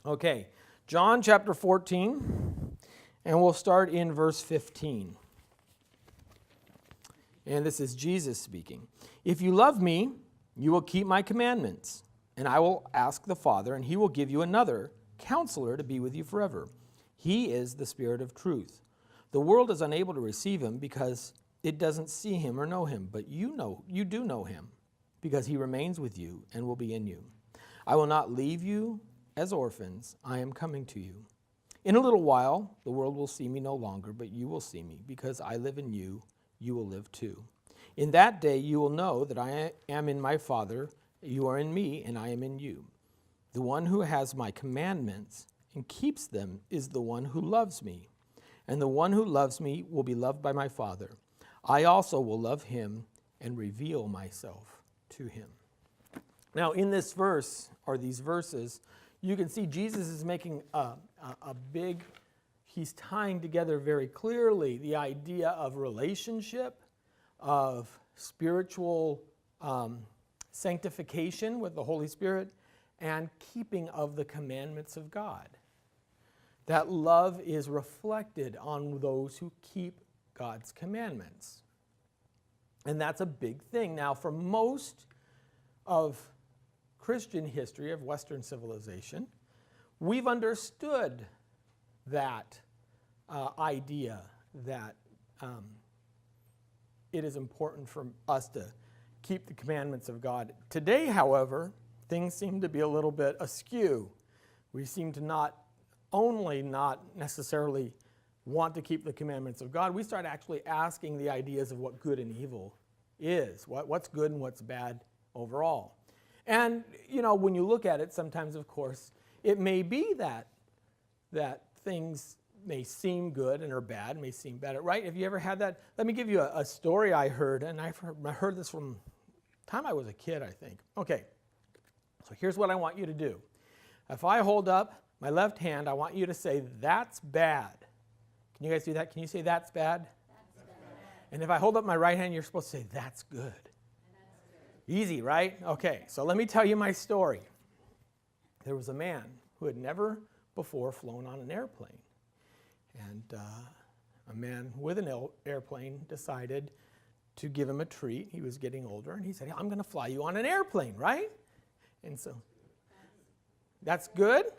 Okay, John chapter 14, and we'll start in verse 15. And this is Jesus speaking. If you love me, you will keep my commandments, and I will ask the Father, and he will give you another counselor to be with you forever. He is the Spirit of truth. The world is unable to receive him because it doesn't see him or know him, but you do know him, because he remains with you and will be in you. I will not leave you as orphans. I am coming to you. In a little while, the world will see me no longer, but you will see me. Because I live in you, you will live too. In that day, you will know that I am in my Father, you are in me, and I am in you. The one who has my commandments and keeps them is the one who loves me. And the one who loves me will be loved by my Father. I also will love him and reveal myself to him. Now, in this verse, or these verses, you can see Jesus is making he's tying together very clearly the idea of relationship, of spiritual sanctification with the Holy Spirit, and keeping of the commandments of God. That love is reflected on those who keep God's commandments. And that's a big thing. Now, for most of Christian history, of Western civilization, we've understood that idea that it is important for us to keep the commandments of God. Today, however, things seem to be a little bit askew. We seem to not necessarily want to keep the commandments of God. We start actually asking the ideas of what good and evil is, what's good and what's bad overall. And, when you look at it, sometimes, of course, it may be that things may seem good and are bad, may seem better, right? Have you ever had that? Let me give you a story I heard, and I heard this from the time I was a kid, I think. Okay, so here's what I want you to do. If I hold up my left hand, I want you to say, "That's bad." Can you guys do that? Can you say, "That's bad"? That's bad. And if I hold up my right hand, you're supposed to say, "That's good." Easy, right? Okay, so let me tell you my story. There was a man who had never before flown on an airplane. And a man with an airplane decided to give him a treat. He was getting older, and he said, "I'm going to fly you on an airplane," right? And so, that's good?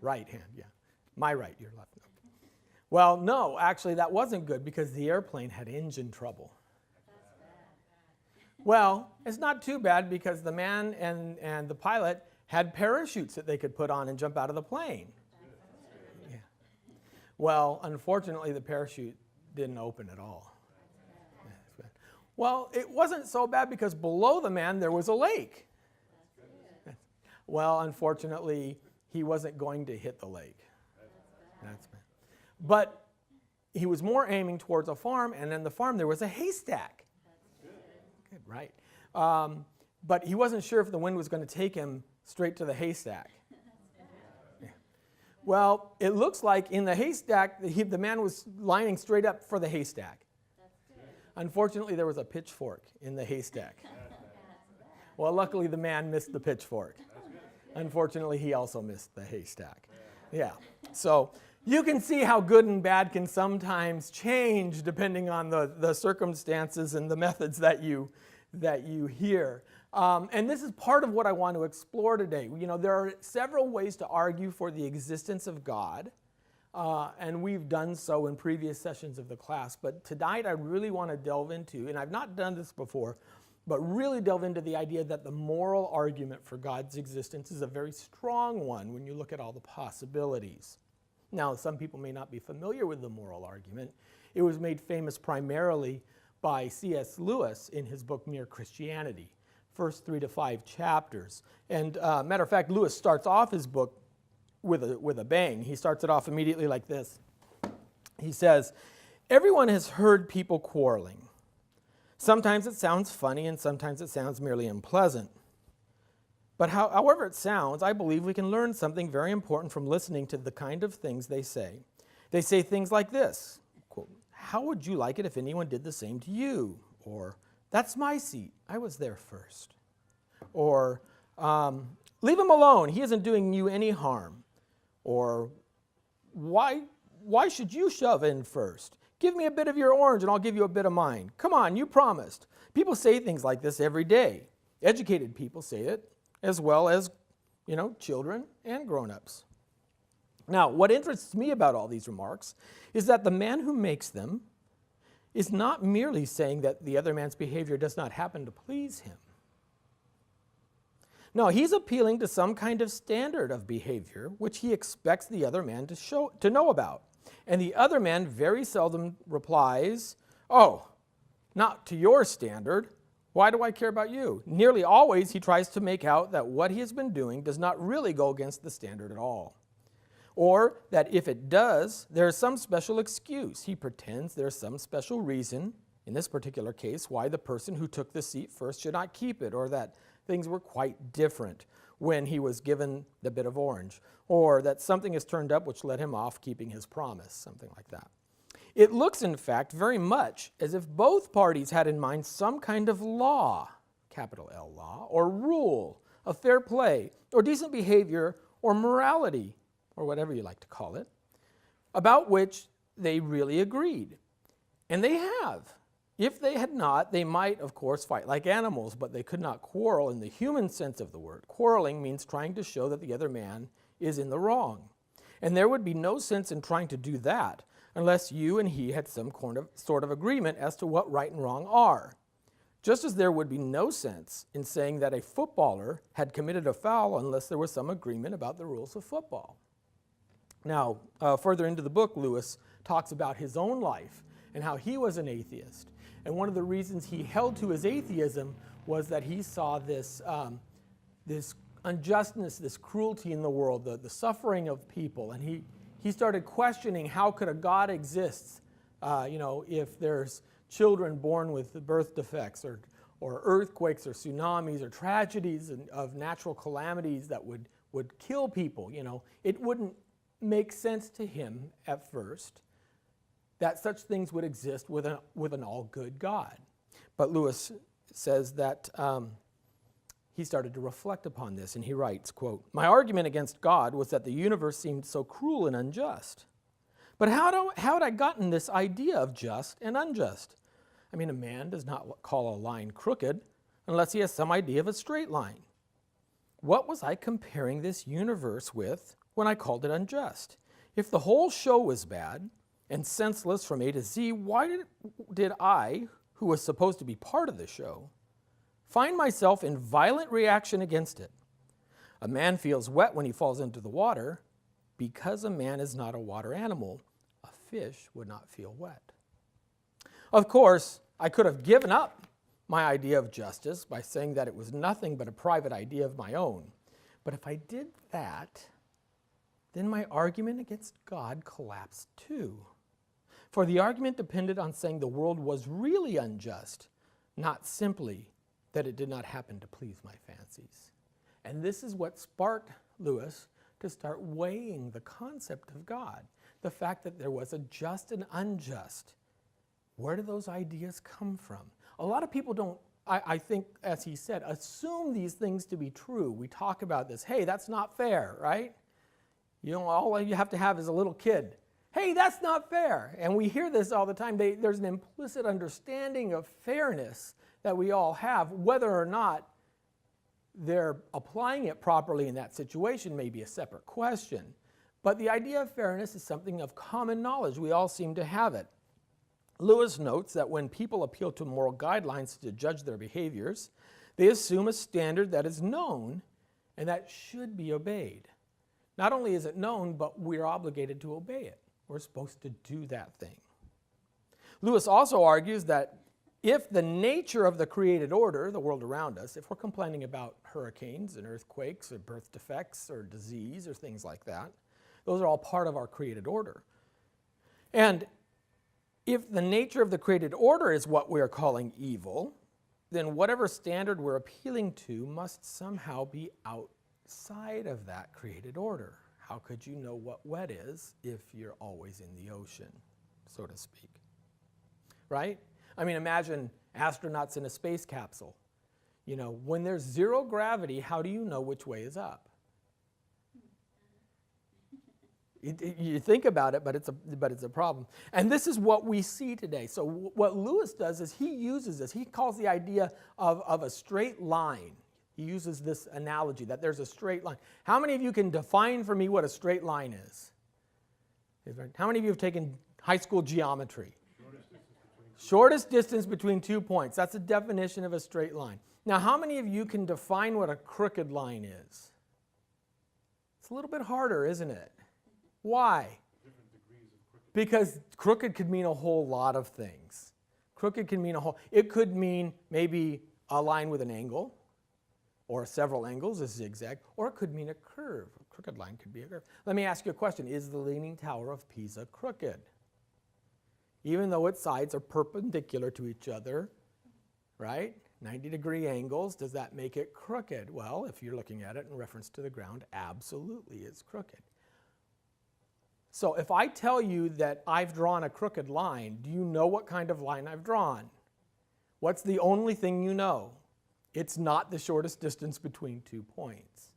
Right hand, yeah. My right, your left. Well, no, actually, that wasn't good because the airplane had engine trouble. Well, it's not too bad because the man and the pilot had parachutes that they could put on and jump out of the plane. Yeah. Well, unfortunately, the parachute didn't open at all. Well, it wasn't so bad because below the man there was a lake. Well, unfortunately, he wasn't going to hit the lake. That's bad. But he was more aiming towards a farm, and in the farm there was a haystack. Right. But he wasn't sure if the wind was going to take him straight to the haystack. Yeah. Well, it looks like in the haystack, the man was lining straight up for the haystack. Unfortunately, there was a pitchfork in the haystack. Well, luckily, the man missed the pitchfork. Unfortunately, he also missed the haystack. Yeah. So you can see how good and bad can sometimes change depending on the circumstances and the methods that you hear. And this is part of what I want to explore today. There are several ways to argue for the existence of God, and we've done so in previous sessions of the class. But tonight I really want to delve into, and I've not done this before, but really delve into the idea that the moral argument for God's existence is a very strong one when you look at all the possibilities. Now, some people may not be familiar with the moral argument. It was made famous primarily by C.S. Lewis in his book Mere Christianity, first 3 to 5 chapters. And matter of fact, Lewis starts off his book with a bang. He starts it off immediately like this. He says, "Everyone has heard people quarreling. Sometimes it sounds funny and sometimes it sounds merely unpleasant. But however it sounds, I believe we can learn something very important from listening to the kind of things they say. They say things like this, quote, 'How would you like it if anyone did the same to you?' Or, 'That's my seat. I was there first.' Or, leave him alone. He isn't doing you any harm. Or why should you shove in first? Give me a bit of your orange and I'll give you a bit of mine. Come on, you promised. People say things like this every day. Educated people say it, as well as, children and grown-ups. Now, what interests me about all these remarks is that the man who makes them is not merely saying that the other man's behavior does not happen to please him. No, he's appealing to some kind of standard of behavior which he expects the other man to know about. And the other man very seldom replies, "Oh, not to your standard. Why do I care about you?" Nearly always he tries to make out that what he has been doing does not really go against the standard at all. Or that if it does, there is some special excuse. He pretends there's some special reason, in this particular case, why the person who took the seat first should not keep it, or that things were quite different when he was given the bit of orange, or that something has turned up which let him off keeping his promise, something like that. It looks, in fact, very much as if both parties had in mind some kind of law, capital L law, or rule of fair play, or decent behavior, or morality, or whatever you like to call it, about which they really agreed. And they have. If they had not, they might, of course, fight like animals, but they could not quarrel in the human sense of the word. Quarreling means trying to show that the other man is in the wrong. And there would be no sense in trying to do that unless you and he had some sort of agreement as to what right and wrong are. Just as there would be no sense in saying that a footballer had committed a foul unless there was some agreement about the rules of football. Now, further into the book, Lewis talks about his own life and how he was an atheist. And one of the reasons he held to his atheism was that he saw this unjustness, this cruelty in the world, the suffering of people. And he started questioning, how could a God exist, if there's children born with birth defects, or earthquakes, or tsunamis, or tragedies of natural calamities that would kill people. It wouldn't make sense to him at first that such things would exist with an all-good God. But Lewis says that he started to reflect upon this, and he writes, quote, "My argument against God was that the universe seemed so cruel and unjust. But how had I gotten this idea of just and unjust? I mean, a man does not call a line crooked unless he has some idea of a straight line. What was I comparing this universe with when I called it unjust? If the whole show was bad and senseless from A to Z, why did I, who was supposed to be part of the show, find myself in violent reaction against it? A man feels wet when he falls into the water. Because a man is not a water animal, a fish would not feel wet." Of course, I could have given up my idea of justice by saying that it was nothing but a private idea of my own. But if I did that, then my argument against God collapsed too. For the argument depended on saying the world was really unjust, not simply that it did not happen to please my fancies. And this is what sparked Lewis to start weighing the concept of God, the fact that there was a just and unjust. Where do those ideas come from? A lot of people don't, I think, as he said, assume these things to be true. We talk about this, hey, that's not fair, right? All you have to have is a little kid. Hey, that's not fair. And we hear this all the time. There's an implicit understanding of fairness that we all have. Whether or not they're applying it properly in that situation may be a separate question. But the idea of fairness is something of common knowledge. We all seem to have it. Lewis notes that when people appeal to moral guidelines to judge their behaviors, they assume a standard that is known and that should be obeyed. Not only is it known, but we're obligated to obey it. We're supposed to do that thing. Lewis also argues that if the nature of the created order, the world around us, if we're complaining about hurricanes and earthquakes or birth defects or disease or things like that, those are all part of our created order. And if the nature of the created order is what we are calling evil, then whatever standard we're appealing to must somehow be outside of that created order. How could you know what wet is if you're always in the ocean, so to speak? Right? I mean, imagine astronauts in a space capsule. You know, when there's zero gravity, how do you know which way is up? You think about it, but it's a problem. And this is what we see today. So what Lewis does is he uses this. He calls the idea of a straight line. He uses this analogy that there's a straight line. How many of you can define for me what a straight line is? How many of you have taken high school geometry? Shortest distance between 2 points. That's a definition of a straight line. Now, how many of you can define what a crooked line is? It's a little bit harder, isn't it? Why? Because crooked could mean a whole lot of things. Crooked can mean it could mean maybe a line with an angle, or several angles, a zigzag, or it could mean a curve. A crooked line could be a curve. Let me ask you a question. Is the Leaning Tower of Pisa crooked? Even though its sides are perpendicular to each other, right? 90-degree angles, does that make it crooked? Well, if you're looking at it in reference to the ground, absolutely it's crooked. So if I tell you that I've drawn a crooked line, do you know what kind of line I've drawn? What's the only thing you know? It's not the shortest distance between 2 points.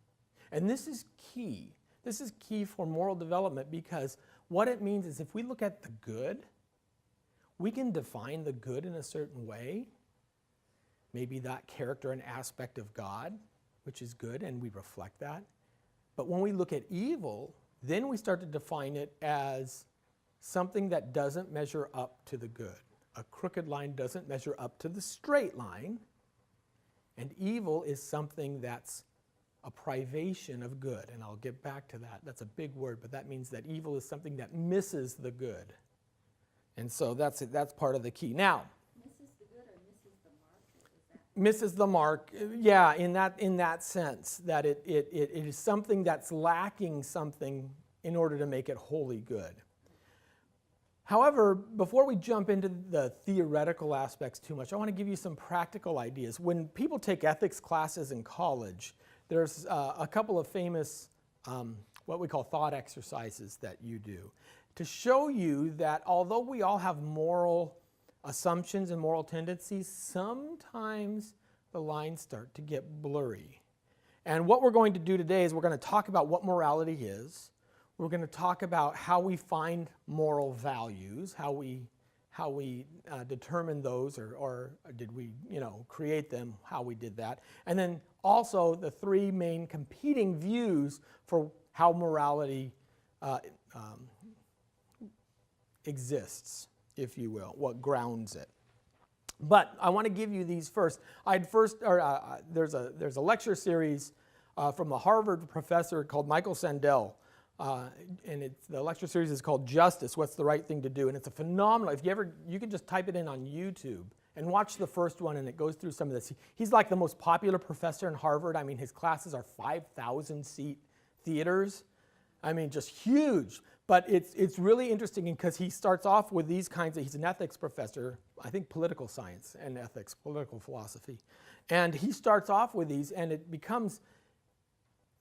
And this is key. This is key for moral development because what it means is if we look at the good, we can define the good in a certain way. Maybe that character and aspect of God, which is good, and we reflect that. But when we look at evil, then we start to define it as something that doesn't measure up to the good. A crooked line doesn't measure up to the straight line. And evil is something that's a privation of good. And I'll get back to that. That's a big word, but that means that evil is something that misses the good. And so that's it. That's part of the key. Now, Misses the good or misses the mark? misses the mark, yeah, in that sense, that it is something that's lacking something in order to make it wholly good. However, before we jump into the theoretical aspects too much, I want to give you some practical ideas. When people take ethics classes in college, there's a couple of famous what we call thought exercises that you do to show you that although we all have moral assumptions and moral tendencies, sometimes the lines start to get blurry. And what we're going to do today is we're going to talk about what morality is. We're going to talk about how we find moral values, how we determine those, or did we, create them, how we did that. And then also the three main competing views for how morality exists, if you will, what grounds it. But I want to give you these first. There's a lecture series from a Harvard professor called Michael Sandel. And the lecture series is called Justice, What's the Right Thing to Do? And it's a phenomenal, you can just type it in on YouTube and watch the first one and it goes through some of this. He's like the most popular professor in Harvard. I mean, his classes are 5,000 seat theaters. I mean, just huge. But it's really interesting because he starts off with these kinds of, he's an ethics professor, I think political science and ethics, political philosophy. And he starts off with these and it becomes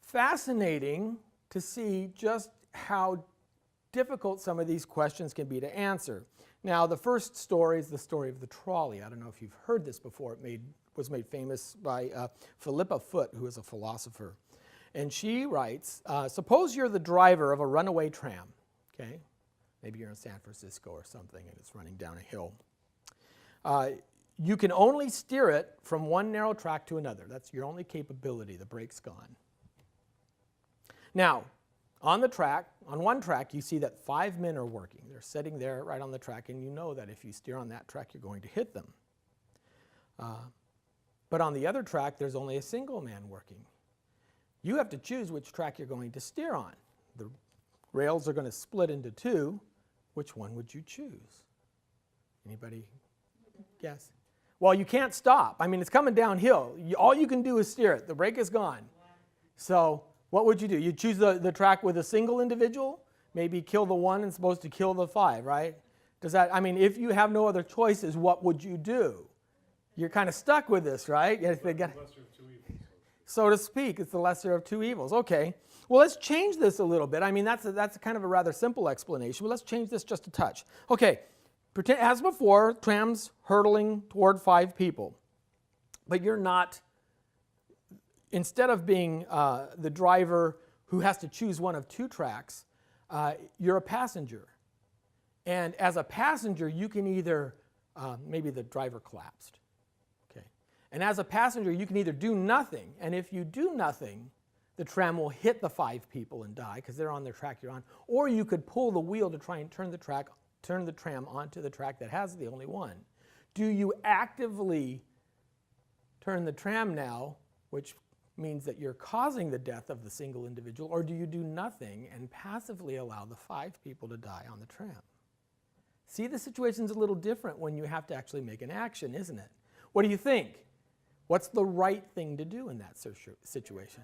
fascinating to see just how difficult some of these questions can be to answer. Now, the first story is the story of the trolley. I don't know if you've heard this before. It was made famous by Philippa Foot, who is a philosopher. And she writes, suppose you're the driver of a runaway tram, okay? Maybe you're in San Francisco or something and it's running down a hill. You can only steer it from one narrow track to another. That's your only capability. The brake's gone. Now, on one track, you see that 5 men are working. They're sitting there right on the track, and you know that if you steer on that track, you're going to hit them. But on the other track, there's only a single man working. You have to choose which track you're going to steer on. The rails are going to split into two. Which one would you choose? Anybody guess? Well, you can't stop. I mean, it's coming downhill. All you can do is steer it. The brake is gone. So what would you do? You choose the track with a single individual, maybe kill the one and supposed to kill the 5, right? If you have no other choices, what would you do? You're kind of stuck with this, right? It's the lesser of two evils. So to speak, it's the lesser of two evils. Okay. Well, let's change this a little bit. I mean, that's kind of a rather simple explanation, but let's change this just a touch. Okay. Pretend, as before, tram's hurtling toward 5 people, but you're not instead of being the driver who has to choose one of two tracks, you're a passenger. And as a passenger, you can either, maybe the driver collapsed. Okay. And as a passenger, you can either do nothing, and if you do nothing, the tram will hit the 5 people and die because they're on the track you're on. Or you could pull the wheel to try and turn the tram onto the track that has the only one. Do you actively turn the tram now, which means that you're causing the death of the single individual, or do you do nothing and passively allow the 5 people to die on the tram? See, the situation's a little different when you have to actually make an action, isn't it? What do you think? What's the right thing to do in that situation?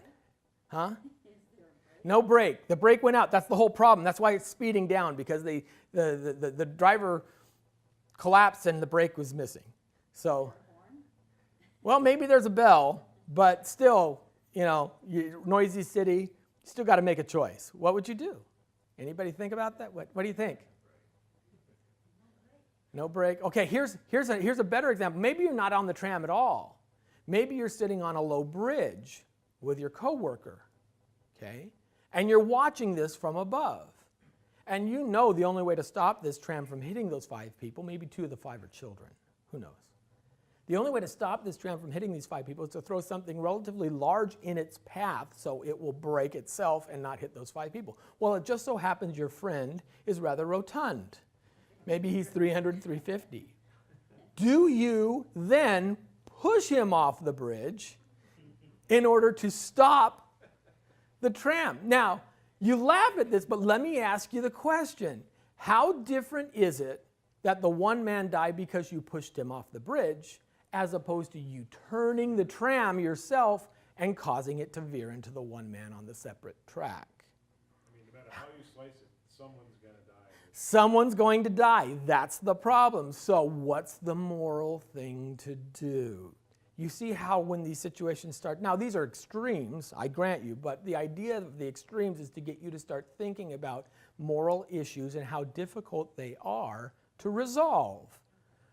Huh? No brake. The brake went out. That's the whole problem. That's why it's speeding down, because the driver collapsed and the brake was missing. So, well, maybe there's a bell, but still, noisy city, you still got to make a choice. What would you do? Anybody think about that? What do you think? No brake. Okay, here's a better example. Maybe you're not on the tram at all. Maybe you're sitting on a low bridge with your coworker, okay? And you're watching this from above. And you know the only way to stop this tram from hitting those 5 people, maybe 2 of the 5 are children, who knows? The only way to stop this tram from hitting these 5 people is to throw something relatively large in its path so it will break itself and not hit those 5 people. Well, it just so happens your friend is rather rotund. Maybe he's 300, 350. Do you then push him off the bridge in order to stop the tram? Now, you laugh at this, but let me ask you the question. How different is it that the one man died because you pushed him off the bridge, as opposed to you turning the tram yourself and causing it to veer into the one man on the separate track? I mean, no matter how you slice it, someone's going to die. Someone's going to die. That's the problem. So what's the moral thing to do? You see how when these situations start, now these are extremes, I grant you, but the idea of the extremes is to get you to start thinking about moral issues and how difficult they are to resolve,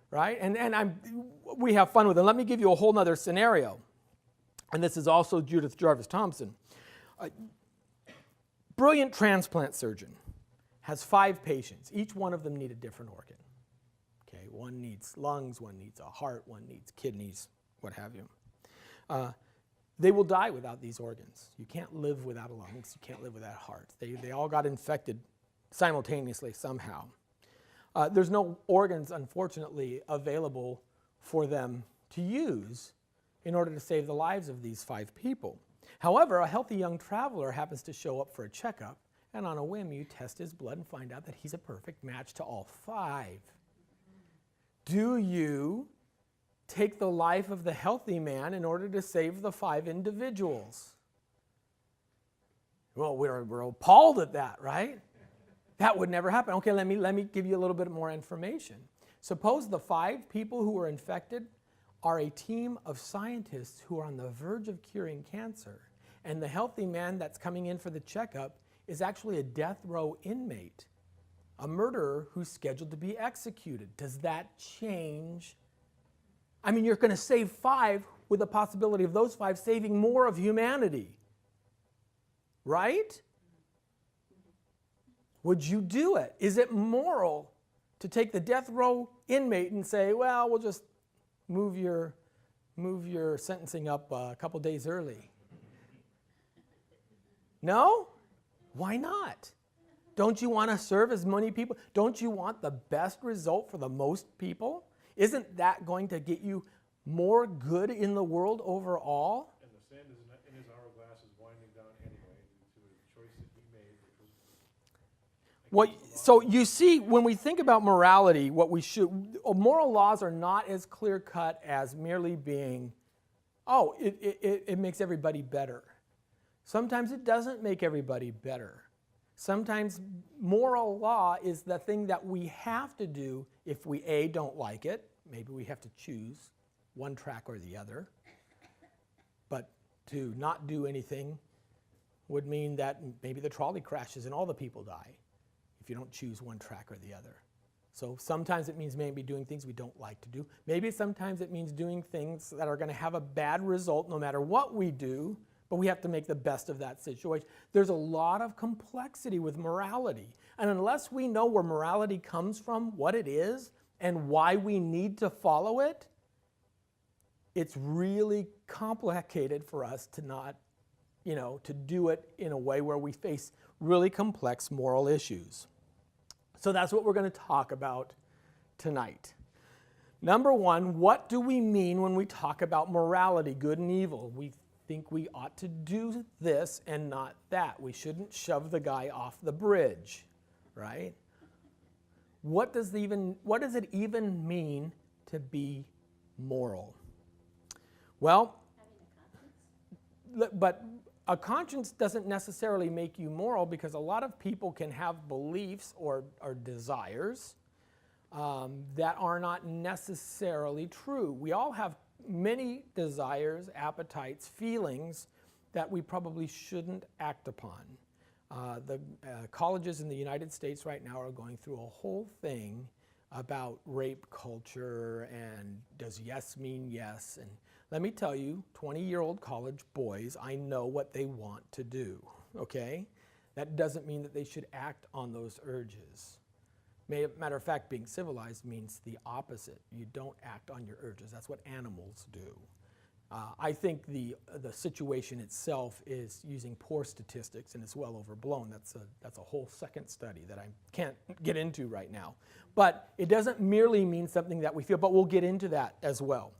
right? And we have fun with them. Let me give you a whole nother scenario. And this is also Judith Jarvis Thompson. Brilliant transplant surgeon has 5 patients. Each one of them need a different organ. Okay, one needs lungs, one needs a heart, one needs kidneys, what have you. They will die without these organs. You can't live without lungs. You can't live without heart. They all got infected simultaneously somehow. There's no organs, unfortunately, available for them to use in order to save the lives of these 5 people. However, a healthy young traveler happens to show up for a checkup, and on a whim, you test his blood and find out that he's a perfect match to all 5. Do you take the life of the healthy man in order to save the 5 individuals? Well, we're appalled at that, right? That would never happen. Okay, let me give you a little bit more information. Suppose the 5 people who were infected are a team of scientists who are on the verge of curing cancer, and the healthy man that's coming in for the checkup is actually a death row inmate, a murderer who's scheduled to be executed. Does that change? I mean, you're going to save 5 with the possibility of those 5 saving more of humanity. Right? Would you do it? Is it moral to take the death row inmate and say, well, we'll just move your sentencing up a couple days early? No? Why not? Don't you want to serve as many people? Don't you want the best result for the most people? Isn't that going to get you more good in the world overall? And the sand in his hourglass is winding down anyway due to a choice that he made. Well, so you see, when we think about morality, moral laws are not as clear-cut as merely being, it makes everybody better. Sometimes it doesn't make everybody better. Sometimes moral law is the thing that we have to do if we, A, don't like it. Maybe we have to choose one track or the other. But to not do anything would mean that maybe the trolley crashes and all the people die if you don't choose one track or the other. So sometimes it means maybe doing things we don't like to do. Maybe sometimes it means doing things that are going to have a bad result no matter what we do, but we have to make the best of that situation. There's a lot of complexity with morality. And unless we know where morality comes from, what it is, and why we need to follow it, it's really complicated for us to not, to do it in a way where we face really complex moral issues. So that's what we're going to talk about tonight. Number one, what do we mean when we talk about morality, good and evil? We think we ought to do this and not that. We shouldn't shove the guy off the bridge, right? What does it even mean to be moral? Well, but a conscience doesn't necessarily make you moral, because a lot of people can have beliefs or desires that are not necessarily true. We all have many desires, appetites, feelings that we probably shouldn't act upon. The colleges in the United States right now are going through a whole thing about rape culture and does yes mean yes. And let me tell you, 20-year-old college boys, I know what they want to do, okay? That doesn't mean that they should act on those urges. Matter of fact, being civilized means the opposite. You don't act on your urges. That's what animals do. I think the situation itself is using poor statistics, and it's well overblown. That's a whole second study that I can't get into right now. But it doesn't merely mean something that we feel, but we'll get into that as well.